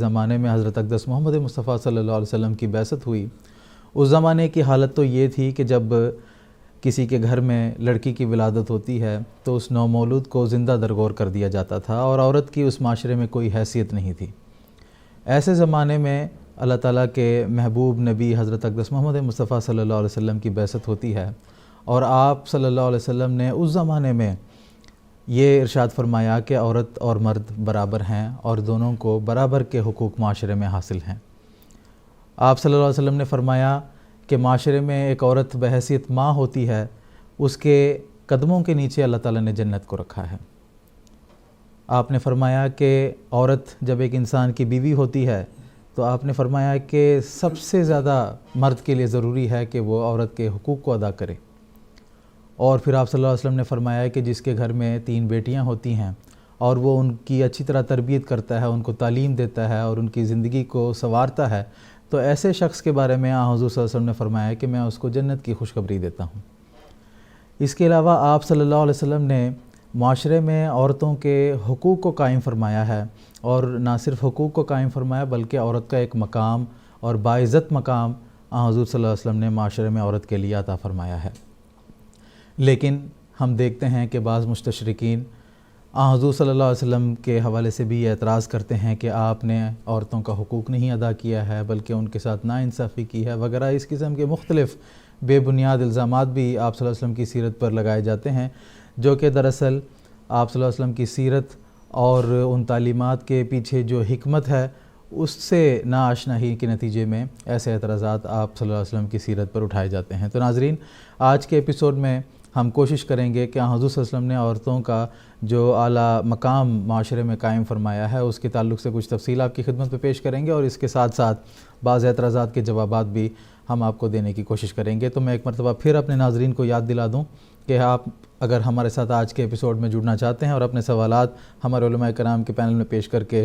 زمانے میں حضرت اقدس محمد مصطفیٰ صلی اللہ علیہ وسلم کی بعثت ہوئی، اس زمانے کی حالت تو یہ تھی کہ جب کسی کے گھر میں لڑکی کی ولادت ہوتی ہے تو اس نومولود کو زندہ درگور کر دیا جاتا تھا اور عورت کی اس معاشرے میں کوئی حیثیت نہیں تھی۔ ایسے زمانے میں اللہ تعالیٰ کے محبوب نبی حضرت اقدس محمد مصطفیٰ صلی اللہ علیہ وسلم کی بعثت ہوتی ہے، اور آپ صلی اللہ علیہ وسلم نے اس زمانے میں یہ ارشاد فرمایا کہ عورت اور مرد برابر ہیں اور دونوں کو برابر کے حقوق معاشرے میں حاصل ہیں۔ آپ صلی اللہ علیہ وسلم نے فرمایا کہ معاشرے میں ایک عورت بحیثیت ماں ہوتی ہے، اس کے قدموں کے نیچے اللہ تعالیٰ نے جنت کو رکھا ہے۔ آپ نے فرمایا کہ عورت جب ایک انسان کی بیوی ہوتی ہے تو آپ نے فرمایا کہ سب سے زیادہ مرد کے لیے ضروری ہے کہ وہ عورت کے حقوق کو ادا کرے۔ اور پھر آپ صلی اللہ علیہ وسلم نے فرمایا کہ جس کے گھر میں 3 بیٹیاں ہوتی ہیں اور وہ ان کی اچھی طرح تربیت کرتا ہے، ان کو تعلیم دیتا ہے اور ان کی زندگی کو سنوارتا ہے، تو ایسے شخص کے بارے میں حضور صلی اللہ علیہ وسلم نے فرمایا کہ میں اس کو جنت کی خوشخبری دیتا ہوں۔ اس کے علاوہ آپ صلی اللہ علیہ وسلم نے معاشرے میں عورتوں کے حقوق کو قائم فرمایا ہے، اور نہ صرف حقوق کو قائم فرمایا بلکہ عورت کا ایک مقام اور باعزت مقام حضور صلی اللہ علیہ وسلم نے معاشرے میں عورت کے لیے عطا فرمایا ہے۔ لیکن ہم دیکھتے ہیں کہ بعض مستشرقین حضور صلی اللہ علیہ وسلم کے حوالے سے بھی یہ اعتراض کرتے ہیں کہ آپ نے عورتوں کا حقوق نہیں ادا کیا ہے بلکہ ان کے ساتھ ناانصافی کی ہے وغیرہ، اس قسم کے مختلف بے بنیاد الزامات بھی آپ صلی اللہ علیہ وسلم کی سیرت پر لگائے جاتے ہیں، جو کہ دراصل آپ صلی اللہ علیہ وسلم کی سیرت اور ان تعلیمات کے پیچھے جو حکمت ہے اس سے ناآشنائی کے نتیجے میں ایسے اعتراضات آپ صلی اللہ علیہ وسلم کی سیرت پر اٹھائے جاتے ہیں۔ تو ناظرین، آج کے ایپیسوڈ میں ہم کوشش کریں گے کہ حضور صلی اللہ علیہ وسلم نے عورتوں کا جو اعلیٰ مقام معاشرے میں قائم فرمایا ہے اس کے تعلق سے کچھ تفصیل آپ کی خدمت میں پیش کریں گے، اور اس کے ساتھ ساتھ بعض اعتراضات کے جوابات بھی ہم آپ کو دینے کی کوشش کریں گے۔ تو میں ایک مرتبہ پھر اپنے ناظرین کو یاد دلا دوں کہ آپ اگر ہمارے ساتھ آج کے ایپیسوڈ میں جڑنا چاہتے ہیں اور اپنے سوالات ہمارے علماء کرام کے پینل میں پیش کر کے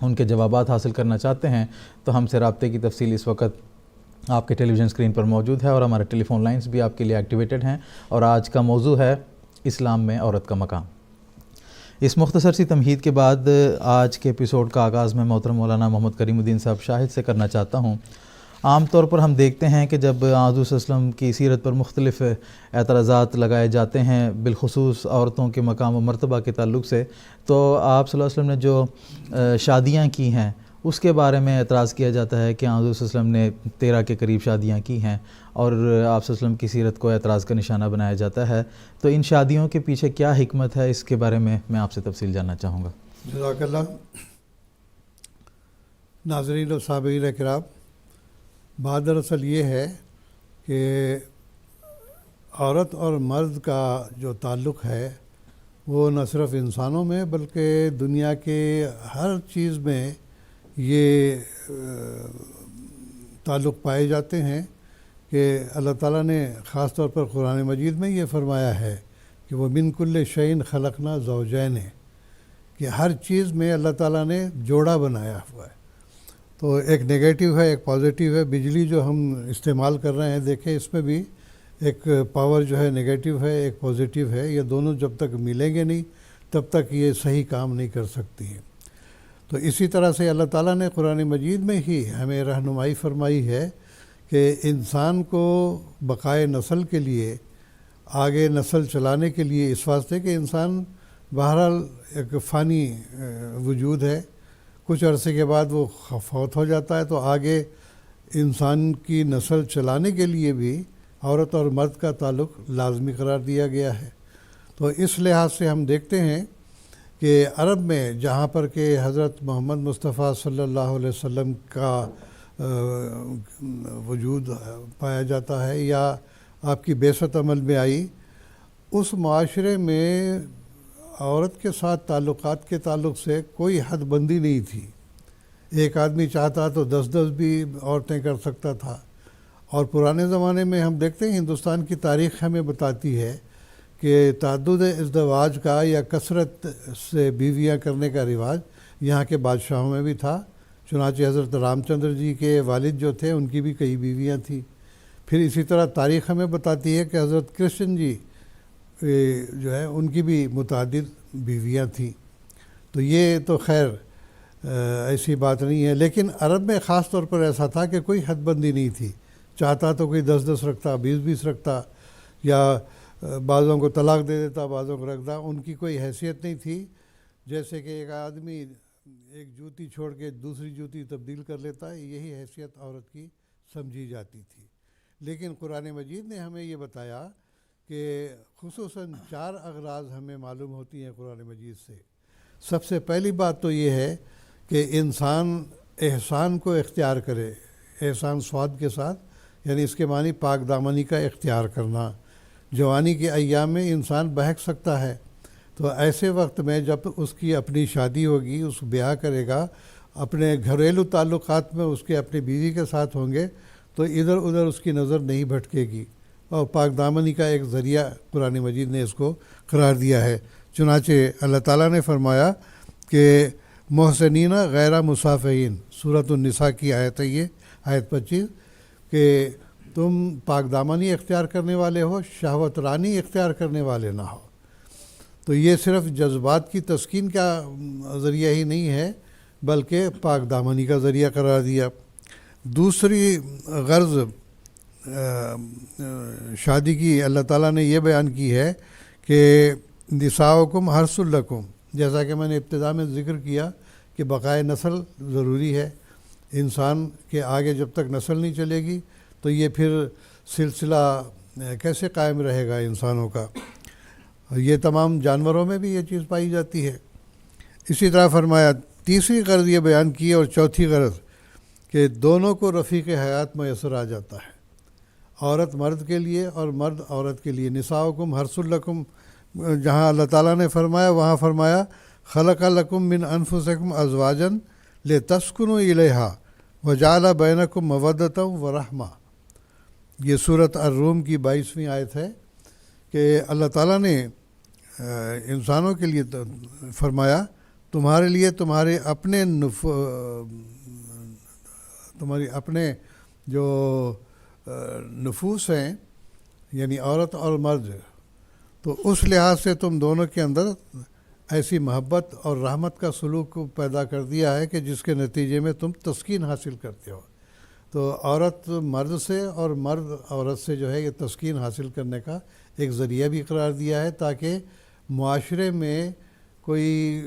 ان کے جوابات حاصل کرنا چاہتے ہیں تو ہم سے رابطے کی تفصیل اس وقت آپ کے ٹیلی ویژن اسکرین پر موجود ہے، اور ہمارے ٹیلی فون لائنز بھی آپ کے لیے ایکٹیویٹڈ ہیں، اور آج کا موضوع ہے اسلام میں عورت کا مقام۔ اس مختصر سی تمہید کے بعد آج کے ایپیسوڈ کا آغاز میں محترم مولانا محمد کریم الدین صاحب شاہد سے کرنا چاہتا ہوں۔ عام طور پر ہم دیکھتے ہیں کہ جب حضور صلی اللہ علیہ وسلم کی سیرت پر مختلف اعتراضات لگائے جاتے ہیں، بالخصوص عورتوں کے مقام و مرتبہ کے تعلق سے، تو آپ صلی اللہ علیہ وسلم نے جو شادیاں کی ہیں اس کے بارے میں اعتراض کیا جاتا ہے کہ حضور صلی اللہ علیہ وسلم نے 13 کے قریب شادیاں کی ہیں، اور آپ صلی اللہ علیہ وسلم کی سیرت کو اعتراض کا نشانہ بنایا جاتا ہے۔ تو ان شادیوں کے پیچھے کیا حکمت ہے، اس کے بارے میں آپ سے تفصیل جاننا چاہوں گا۔ جزاک اللہ۔ ناظرین و سامعین کرام، بات دراصل یہ ہے کہ عورت اور مرد کا جو تعلق ہے وہ نہ صرف انسانوں میں بلکہ دنیا کے ہر چیز میں یہ تعلق پائے جاتے ہیں کہ اللہ تعالیٰ نے خاص طور پر قرآن مجید میں یہ فرمایا ہے کہ وہ من کل شیء خلقنا زوجین، کہ ہر چیز میں اللہ تعالیٰ نے جوڑا بنایا ہوا ہے۔ تو ایک نگیٹو ہے، ایک پازیٹیو ہے۔ بجلی جو ہم استعمال کر رہے ہیں، دیکھیں اس میں بھی ایک پاور جو ہے نگیٹو ہے، ایک پازیٹیو ہے۔ یہ دونوں جب تک ملیں گے نہیں تب تک یہ صحیح کام نہیں کر سکتی ہیں۔ تو اسی طرح سے اللہ تعالیٰ نے قرآن مجید میں ہی ہمیں رہنمائی فرمائی ہے کہ انسان کو بقائے نسل کے لیے، آگے نسل چلانے کے لیے، اس واسطے کہ انسان بہرحال ایک فانی وجود ہے، کچھ عرصے کے بعد وہ فوت ہو جاتا ہے، تو آگے انسان کی نسل چلانے کے لیے بھی عورت اور مرد کا تعلق لازمی قرار دیا گیا ہے۔ تو اس لحاظ سے ہم دیکھتے ہیں کہ عرب میں جہاں پر کہ حضرت محمد مصطفیٰ صلی اللہ علیہ وسلم کا وجود پایا جاتا ہے یا آپ کی بعثت عمل میں آئی، اس معاشرے میں عورت کے ساتھ تعلقات کے تعلق سے کوئی حد بندی نہیں تھی۔ ایک آدمی چاہتا تو 10 بھی عورتیں کر سکتا تھا، اور پرانے زمانے میں ہم دیکھتے ہیں ہندوستان کی تاریخ ہمیں بتاتی ہے کہ تعدد ازدواج کا یا کثرت سے بیویاں کرنے کا رواج یہاں کے بادشاہوں میں بھی تھا۔ چنانچہ حضرت رام چندر جی کے والد جو تھے ان کی بھی کئی بیویاں تھیں۔ پھر اسی طرح تاریخ ہمیں بتاتی ہے کہ حضرت کرشن جی جو ہے ان کی بھی متعدد بیویاں تھیں۔ تو یہ تو خیر ایسی بات نہیں ہے، لیکن عرب میں خاص طور پر ایسا تھا کہ کوئی حد بندی نہیں تھی، چاہتا تو کوئی 10 رکھتا، 20 رکھتا، یا بعضوں کو طلاق دے دیتا، بعضوں کو رکھتا، ان کی کوئی حیثیت نہیں تھی۔ جیسے کہ ایک آدمی ایک جوتی چھوڑ کے دوسری جوتی تبدیل کر لیتا ہے، یہی حیثیت عورت کی سمجھی جاتی تھی۔ لیکن قرآن مجید نے ہمیں یہ بتایا کہ خصوصاً 4 اغراض ہمیں معلوم ہوتی ہیں قرآن مجید سے۔ سب سے پہلی بات تو یہ ہے کہ انسان احسان کو اختیار کرے، احسان صاد کے ساتھ، یعنی اس کے معنی پاک دامنی کا اختیار کرنا۔ جوانی کے ایام میں انسان بہک سکتا ہے، تو ایسے وقت میں جب اس کی اپنی شادی ہوگی، اس بیاہ کرے گا، اپنے گھریلو تعلقات میں اس کے اپنی بیوی کے ساتھ ہوں گے، تو ادھر ادھر اس کی نظر نہیں بھٹکے گی، اور پاک دامنی کا ایک ذریعہ قرآن مجید نے اس کو قرار دیا ہے۔ چنانچہ اللہ تعالیٰ نے فرمایا کہ محسنین غیر مصافحین، سورۃ النساء کی آیت ہے یہ، آیت 25، کہ تم پاک دامنی اختیار کرنے والے ہو، شہوت رانی اختیار کرنے والے نہ ہو۔ تو یہ صرف جذبات کی تسکین کا ذریعہ ہی نہیں ہے، بلکہ پاک دامنی کا ذریعہ قرار دیا۔ دوسری غرض شادی کی اللہ تعالیٰ نے یہ بیان کی ہے کہ نساؤکم حرث لکم، جیسا کہ میں نے ابتدا میں ذکر کیا کہ بقائے نسل ضروری ہے۔ انسان کے آگے جب تک نسل نہیں چلے گی تو یہ پھر سلسلہ کیسے قائم رہے گا انسانوں کا؟ یہ تمام جانوروں میں بھی یہ چیز پائی جاتی ہے۔ اسی طرح فرمایا تیسری غرض یہ بیان کی، اور چوتھی غرض کہ دونوں کو رفیق حیات میسر آ جاتا ہے، عورت مرد کے لیے اور مرد عورت کے لیے۔ نساؤکم حرث لکم جہاں اللہ تعالیٰ نے فرمایا، وہاں فرمایا خلق لکم من انفسکم ازواجا لتسکنوا الیہا وجعل بینکم مودۃ ورحمہ۔ یہ سورۃ الروم کی 22ویں آیت ہے کہ اللہ تعالیٰ نے انسانوں کے لیے فرمایا تمہارے لیے تمہارے اپنے جو نفوس ہیں، یعنی عورت اور مرد، تو اس لحاظ سے تم دونوں کے اندر ایسی محبت اور رحمت کا سلوک پیدا کر دیا ہے کہ جس کے نتیجے میں تم تسکین حاصل کرتے ہو۔ تو عورت مرد سے اور مرد عورت سے جو ہے یہ تسکین حاصل کرنے کا ایک ذریعہ بھی قرار دیا ہے، تاکہ معاشرے میں کوئی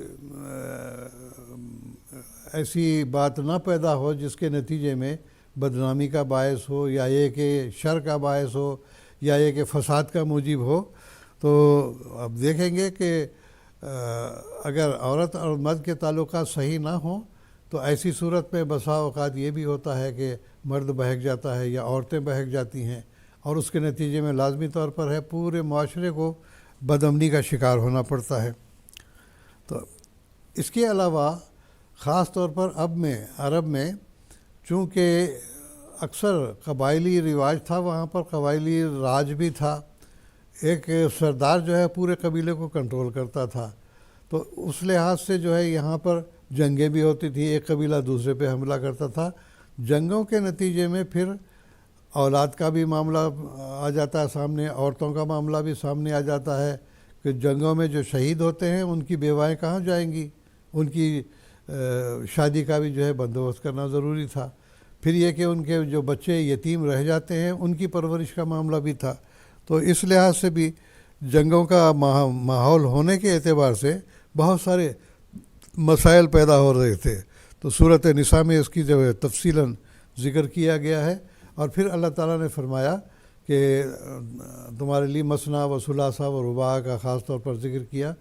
ایسی بات نہ پیدا ہو جس کے نتیجے میں بدنامی کا باعث ہو، یا یہ کہ شر کا باعث ہو، یا یہ کہ فساد کا موجب ہو۔ تو اب دیکھیں گے کہ اگر عورت اور مرد کے تعلقات صحیح نہ ہوں تو ایسی صورت میں بسا اوقات یہ بھی ہوتا ہے کہ مرد بہک جاتا ہے یا عورتیں بہک جاتی ہیں، اور اس کے نتیجے میں لازمی طور پر ہے پورے معاشرے کو بدامنی کا شکار ہونا پڑتا ہے۔ تو اس کے علاوہ خاص طور پر عرب میں چونکہ اکثر قبائلی رواج تھا، وہاں پر قبائلی راج بھی تھا، ایک سردار جو ہے پورے قبیلے کو کنٹرول کرتا تھا، تو اس لحاظ سے جو ہے یہاں پر جنگیں بھی ہوتی تھی، ایک قبیلہ دوسرے پہ حملہ کرتا تھا۔ جنگوں کے نتیجے میں پھر اولاد کا بھی معاملہ آ جاتا ہے سامنے، عورتوں کا معاملہ بھی سامنے آ جاتا ہے کہ جنگوں میں جو شہید ہوتے ہیں ان کی بیوائیں کہاں جائیں گی، ان کی شادی کا بھی جو ہے بندوبست کرنا ضروری تھا۔ پھر یہ کہ ان کے جو بچے یتیم رہ جاتے ہیں ان کی پرورش کا معاملہ بھی تھا۔ تو اس لحاظ سے بھی جنگوں کا ماحول ہونے کے اعتبار سے بہت سارے مسائل پیدا ہو رہے تھے۔ تو سورۃ نساء میں اس کی جو ہے تفصیلاً ذکر کیا گیا ہے، اور پھر اللہ تعالیٰ نے فرمایا کہ تمہارے لیے مثنیٰ و ثلاثہ و رباع کا خاص طور پر ذکر کیا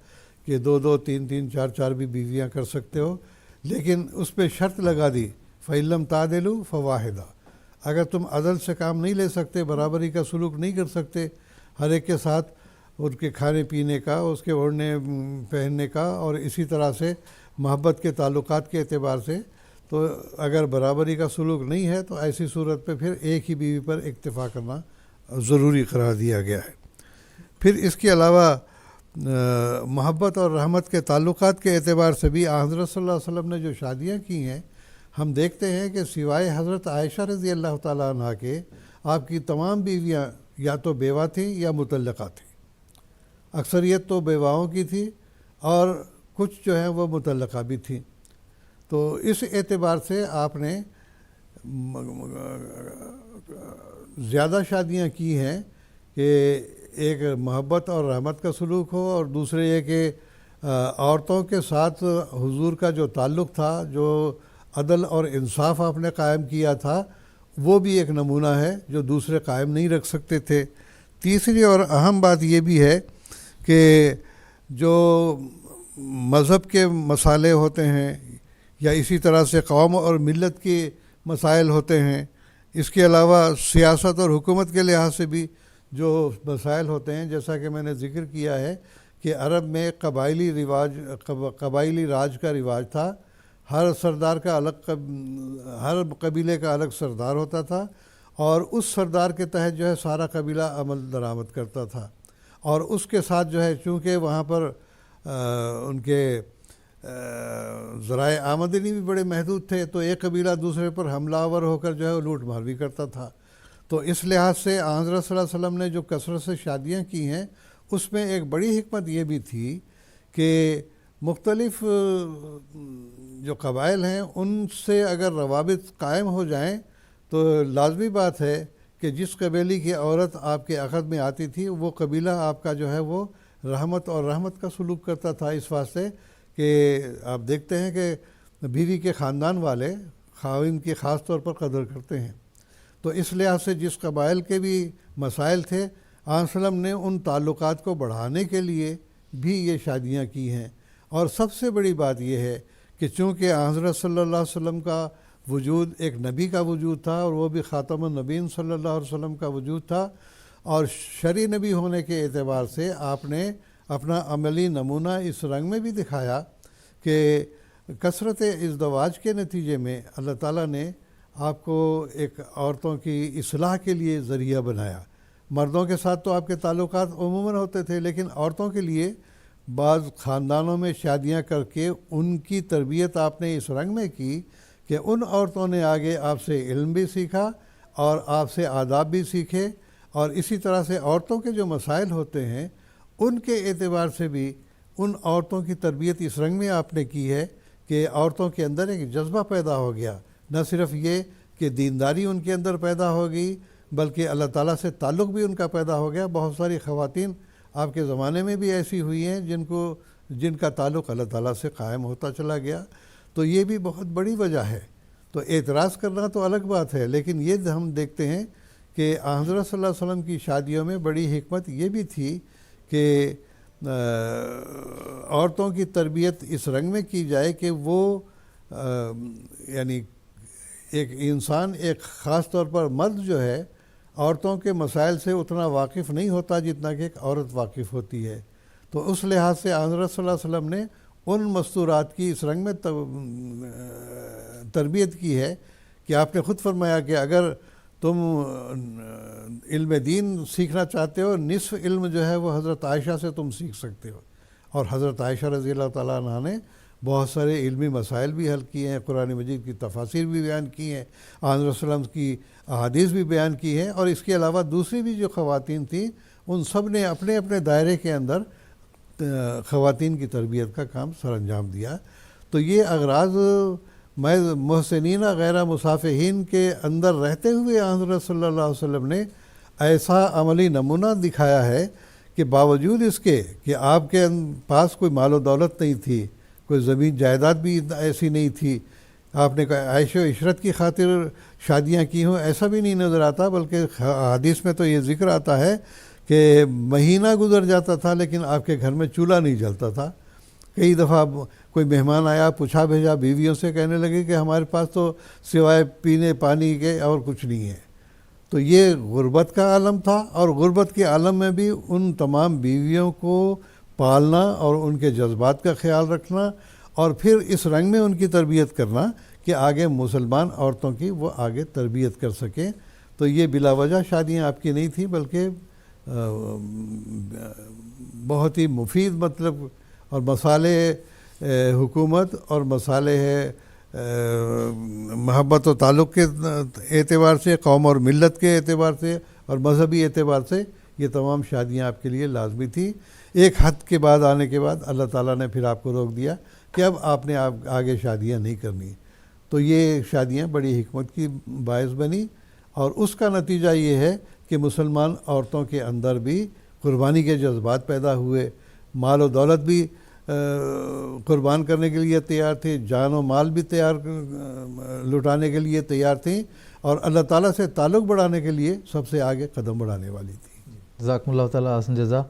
کہ 2 3 3 4 4 بھی بیویاں کر سکتے ہو، لیکن اس پہ شرط لگا دی فَإِن لَّمْ تَعْدِلُوا فَوَاحِدَةٌ، اگر تم عدل سے کام نہیں لے سکتے، برابری کا سلوک نہیں کر سکتے ہر ایک کے ساتھ، ان کے کھانے پینے کا، اس کے اوڑھنے پہننے کا، اور اسی طرح سے محبت کے تعلقات کے اعتبار سے، تو اگر برابری کا سلوک نہیں ہے تو ایسی صورت پہ پھر ایک ہی بیوی پر اکتفا کرنا ضروری قرار دیا گیا ہے۔ پھر اس کے علاوہ محبت اور رحمت کے تعلقات کے اعتبار سے بھی حضرت صلی اللہ علیہ وسلم نے جو شادیاں کی ہیں، ہم دیکھتے ہیں کہ سوائے حضرت عائشہ رضی اللہ تعالیٰ عنہ کے آپ کی تمام بیویاں یا تو بیوہ تھیں یا مطلقہ تھیں۔ اکثریت تو بیواؤں کی تھی اور کچھ جو ہیں وہ مطلقہ بھی تھیں۔ تو اس اعتبار سے آپ نے زیادہ شادیاں کی ہیں کہ ایک محبت اور رحمت کا سلوک ہو، اور دوسرے یہ کہ عورتوں کے ساتھ حضور کا جو تعلق تھا، جو عدل اور انصاف آپ نے قائم کیا تھا، وہ بھی ایک نمونہ ہے جو دوسرے قائم نہیں رکھ سکتے تھے۔ تیسری اور اہم بات یہ بھی ہے کہ جو مذہب کے مسائل ہوتے ہیں یا اسی طرح سے قوم اور ملت کے مسائل ہوتے ہیں، اس کے علاوہ سیاست اور حکومت کے لحاظ سے بھی جو مسائل ہوتے ہیں، جیسا کہ میں نے ذکر کیا ہے کہ عرب میں قبائلی راج کا رواج تھا۔ ہر سردار کا ہر قبیلے کا الگ سردار ہوتا تھا، اور اس سردار کے تحت جو ہے سارا قبیلہ عمل درآمد کرتا تھا، اور اس کے ساتھ جو ہے چونکہ وہاں پر ان کے ذرائع آمدنی بھی بڑے محدود تھے، تو ایک قبیلہ دوسرے پر حملہ آور ہو کر جو ہے وہ لوٹ مار بھی کرتا تھا۔ تو اس لحاظ سے حضرت صلی اللہ علیہ وسلم نے جو کثرت سے شادیاں کی ہیں، اس میں ایک بڑی حکمت یہ بھی تھی کہ مختلف جو قبائل ہیں ان سے اگر روابط قائم ہو جائیں تو لازمی بات ہے کہ جس قبیلے کی عورت آپ کے عقد میں آتی تھی، وہ قبیلہ آپ کا جو ہے وہ رحمت اور رحمت کا سلوک کرتا تھا، اس واسطے کہ آپ دیکھتے ہیں کہ بیوی کے خاندان والے خاوند کی خاص طور پر قدر کرتے ہیں۔ تو اس لحاظ سے جس قبائل کے بھی مسائل تھے، آن وسلم نے ان تعلقات کو بڑھانے کے لیے بھی یہ شادیاں کی ہیں۔ اور سب سے بڑی بات یہ ہے کہ چونکہ حضرت صلی اللہ علیہ وسلم کا وجود ایک نبی کا وجود تھا، اور وہ بھی خاتم النبیین صلی اللہ علیہ وسلم کا وجود تھا، اور شرعی نبی ہونے کے اعتبار سے آپ نے اپنا عملی نمونہ اس رنگ میں بھی دکھایا کہ کثرت ازدواج کے نتیجے میں اللہ تعالیٰ نے آپ کو ایک عورتوں کی اصلاح کے لیے ذریعہ بنایا۔ مردوں کے ساتھ تو آپ کے تعلقات عموماً ہوتے تھے، لیکن عورتوں کے لیے بعض خاندانوں میں شادیاں کر کے ان کی تربیت آپ نے اس رنگ میں کی کہ ان عورتوں نے آگے آپ سے علم بھی سیکھا اور آپ سے آداب بھی سیکھے، اور اسی طرح سے عورتوں کے جو مسائل ہوتے ہیں ان کے اعتبار سے بھی ان عورتوں کی تربیت اس رنگ میں آپ نے کی ہے کہ عورتوں کے اندر ایک جذبہ پیدا ہو گیا، نہ صرف یہ کہ دینداری ان کے اندر پیدا ہو گئی بلکہ اللہ تعالیٰ سے تعلق بھی ان کا پیدا ہو گیا۔ بہت ساری خواتین آپ کے زمانے میں بھی ایسی ہوئی ہیں جن کا تعلق اللہ تعالیٰ سے قائم ہوتا چلا گیا، تو یہ بھی بہت بڑی وجہ ہے۔ تو اعتراض کرنا تو الگ بات ہے، لیکن یہ ہم دیکھتے ہیں کہ حضرت صلی اللہ علیہ وسلم کی شادیوں میں بڑی حکمت یہ بھی تھی کہ عورتوں کی تربیت اس رنگ میں کی جائے کہ وہ یعنی ایک انسان، ایک خاص طور پر مرد جو ہے، عورتوں کے مسائل سے اتنا واقف نہیں ہوتا جتنا کہ ایک عورت واقف ہوتی ہے۔ تو اس لحاظ سے حضرت صلی اللہ علیہ وسلم نے ان مستورات کی اس رنگ میں تربیت کی ہے کہ آپ نے خود فرمایا کہ اگر تم علم دین سیکھنا چاہتے ہو، نصف علم جو ہے وہ حضرت عائشہ سے تم سیکھ سکتے ہو۔ اور حضرت عائشہ رضی اللہ تعالیٰ عنہ نے بہت سارے علمی مسائل بھی حل کیے ہیں، قرآن مجید کی تفاسیر بھی بیان کی ہیں، حضرت صلی اللہ علیہ وسلم کی احادیث بھی بیان کی ہیں، اور اس کے علاوہ دوسری بھی جو خواتین تھیں ان سب نے اپنے اپنے دائرے کے اندر خواتین کی تربیت کا کام سر انجام دیا۔ تو یہ اغراض محسنین غیر مصافحین کے اندر رہتے ہوئے حضرت صلی اللہ علیہ وسلم نے ایسا عملی نمونہ دکھایا ہے کہ باوجود اس کے کہ آپ کے پاس کوئی مال و دولت نہیں تھی، کوئی زمین جائیداد بھی ایسی نہیں تھی، آپ نے عیش و عشرت کی خاطر شادیاں کی ہوں ایسا بھی نہیں نظر آتا، بلکہ حدیث میں تو یہ ذکر آتا ہے کہ مہینہ گزر جاتا تھا لیکن آپ کے گھر میں چولہا نہیں جلتا تھا۔ کئی دفعہ کوئی مہمان آیا، پوچھا بھیجا بیویوں سے، کہنے لگے کہ ہمارے پاس تو سوائے پینے پانی کے اور کچھ نہیں ہے۔ تو یہ غربت کا عالم تھا، اور غربت کے عالم میں بھی ان تمام بیویوں کو پالنا اور ان کے جذبات کا خیال رکھنا، اور پھر اس رنگ میں ان کی تربیت کرنا کہ آگے مسلمان عورتوں کی وہ آگے تربیت کر سکیں۔ تو یہ بلا وجہ شادیاں آپ کی نہیں تھیں، بلکہ بہت ہی مفید مطلب اور مصالح حکومت اور مصالح محبت و تعلق کے اعتبار سے، قوم اور ملت کے اعتبار سے اور مذہبی اعتبار سے یہ تمام شادیاں آپ کے لیے لازمی تھی۔ ایک حد کے بعد آنے کے بعد اللہ تعالیٰ نے پھر آپ کو روک دیا کہ اب آپ نے آگے شادیاں نہیں کرنی. تو یہ شادیاں بڑی حکمت کی باعث بنی اور اس کا نتیجہ یہ ہے کہ مسلمان عورتوں کے اندر بھی قربانی کے جذبات پیدا ہوئے, مال و دولت بھی قربان کرنے کے لیے تیار تھے, جان و مال بھی لٹانے کے لیے تیار تھیں, اور اللہ تعالیٰ سے تعلق بڑھانے کے لیے سب سے آگے قدم بڑھانے والی تھی. جزاکم اللہ تعالیٰ احسن جزا.